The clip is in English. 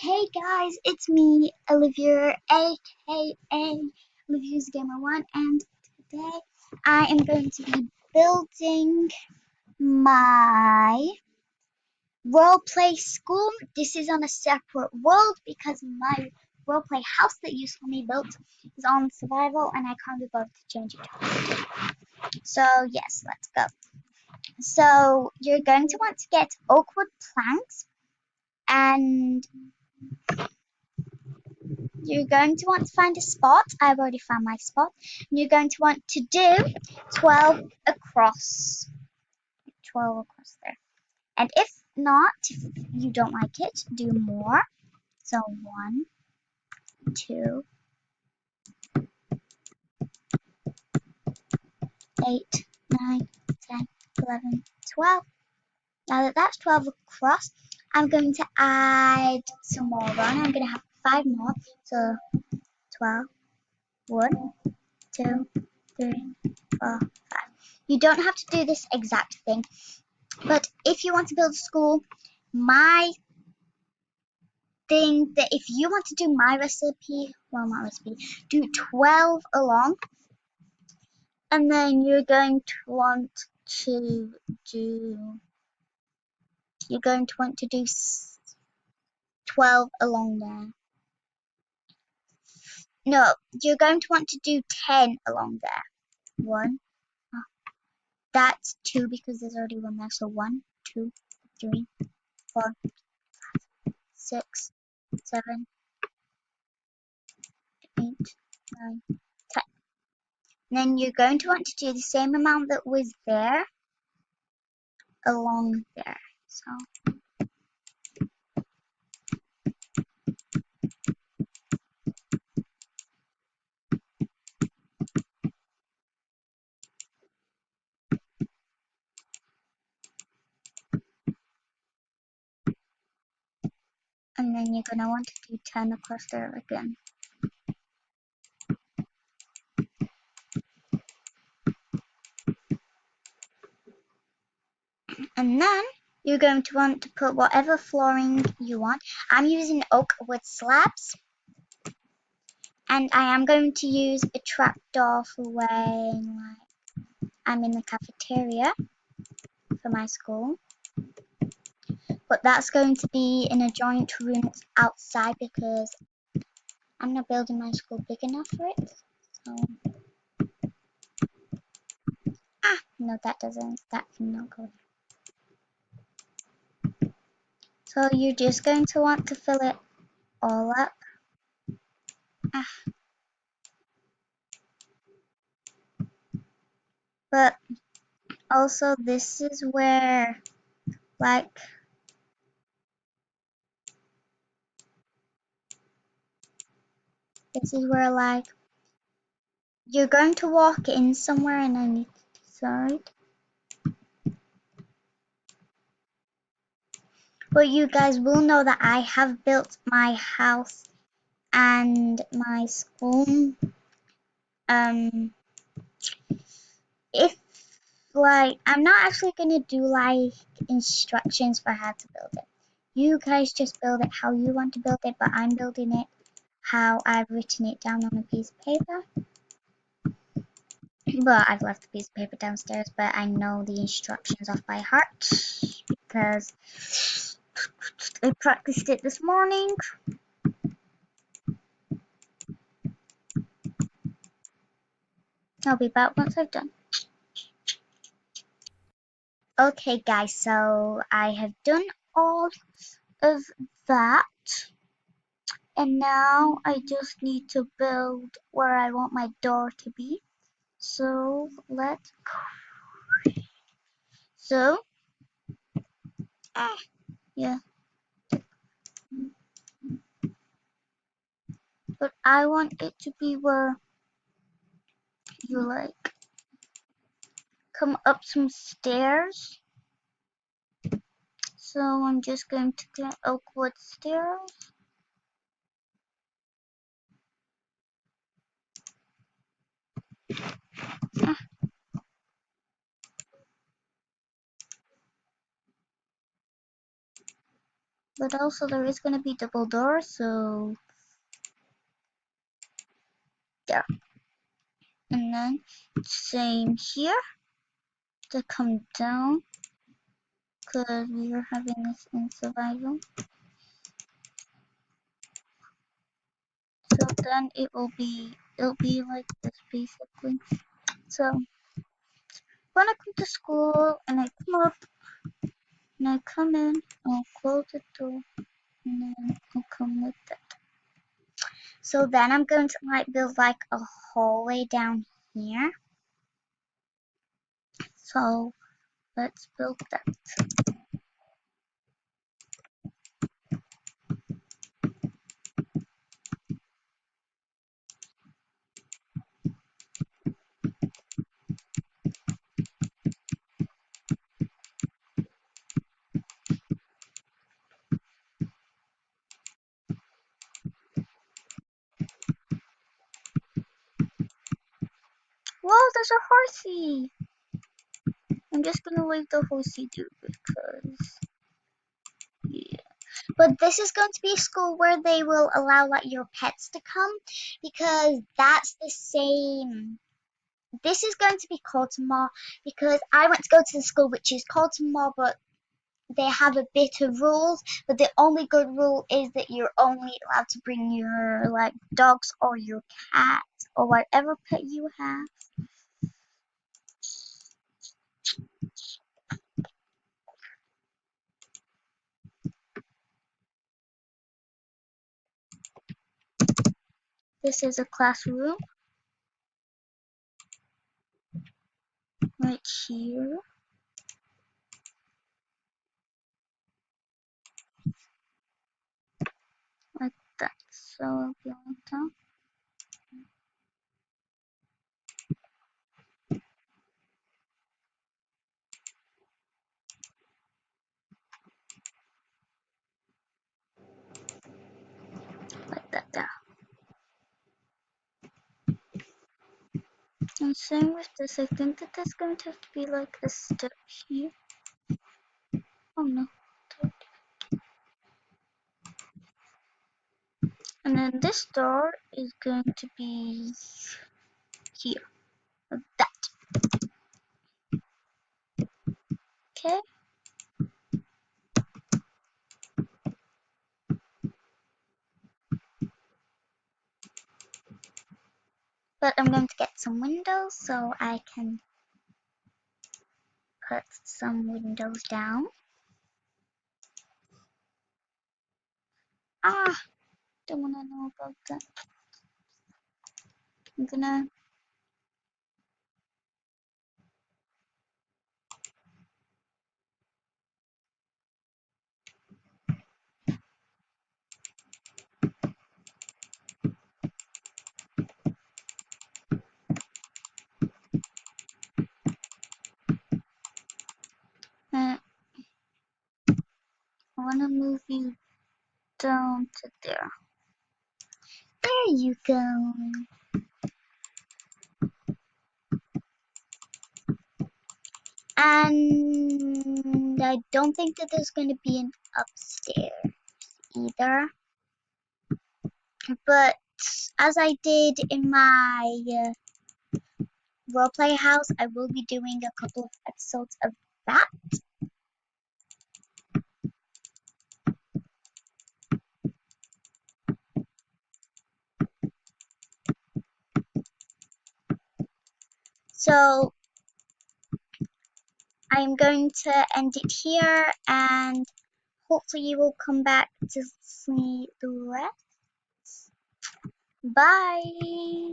Hey guys, it's me, Olivia, aka Olivia's Gamer One, and today I am going to be building my roleplay school. This is on a separate world because my roleplay house that you saw me built is on survival and I can't be bothered to change it. So yes, let's go. So you're going to want to get oak wood planks and you're going to want to find a spot. I've already found my spot. And you're going to want to do 12 across. 12 across there. And if not, if you don't like it, do more. So 1, 2, 8, 9, 10, 11, 12. Now that that's 12 across, I'm going to add some more on. I'm going to have 5 more. So 12, 1, 2, 3, 4, 5. You don't have to do this exact thing. But if you want to build a school, my thing that if you want to do my recipe, well, not recipe, do 12 along, and then you're going to want to do, you're going to want to do 12 along there. No, you're going to want to do 10 along there. 1, that's 2 because there's already one there, so 1, 2, 3, 4, 6, 7, 8, 9, 10. Then you're going to want to do the same amount that was there along there. So and then you're gonna want to do 10 across there again. And then you're going to want to put whatever flooring you want. I'm using oak wood slabs. And I am going to use a trapdoor for when I'm in the cafeteria for my school. But that's going to be in a joint room outside because I'm not building my school big enough for it. So no, that cannot go there. So you're just going to want to fill it all up. But also this is where, like, you're going to walk in somewhere and I need to decide. But you guys will know that I have built my house and my school. If I'm not actually gonna do like instructions for how to build it. You guys just build it how you want to build it, but I'm building it how I've written it down on a piece of paper. Well, I've left the piece of paper downstairs, but I know the instructions off by heart because I practiced it this morning. I'll be back once I've done. Okay guys, so I have done all of that. And now I just need to build where I want my door to be. So let's go. So, yeah. But I want it to be where you like come up some stairs. So I'm just going to get oak wood stairs. But also there is gonna be double doors, so there. And then same here to come down because we are having this in survival. So then it'll be like this basically. So when I come to school and I come up and I come in, I'll close the door and then I'll come like that. So then I'm going to like build like a hallway down here. So let's build that. Whoa, there's a horsey! I'm just gonna leave the horsey do because yeah. But this is going to be a school where they will allow like your pets to come because that's the same. This is going to be called tomorrow because I went to go to the school which is called tomorrow, but they have a bit of rules. But the only good rule is that you're only allowed to bring your like dogs or your cat or whatever pet you have. This is a classroom right here, like that. So I'll be on top. Like that there. And same with this, I think that there's going to have to be like a step here. Oh no. And then this door is going to be here. Like that. Okay. But I'm going to get some windows so I can put some windows down. Ah, don't wanna know about that. I'm gonna I wanna move you down to there. There you go. And I don't think that there's going to be an upstairs either. But as I did in my roleplay house, I will be doing a couple of episodes of that. So I'm going to end it here and hopefully you will come back to see the rest. Bye!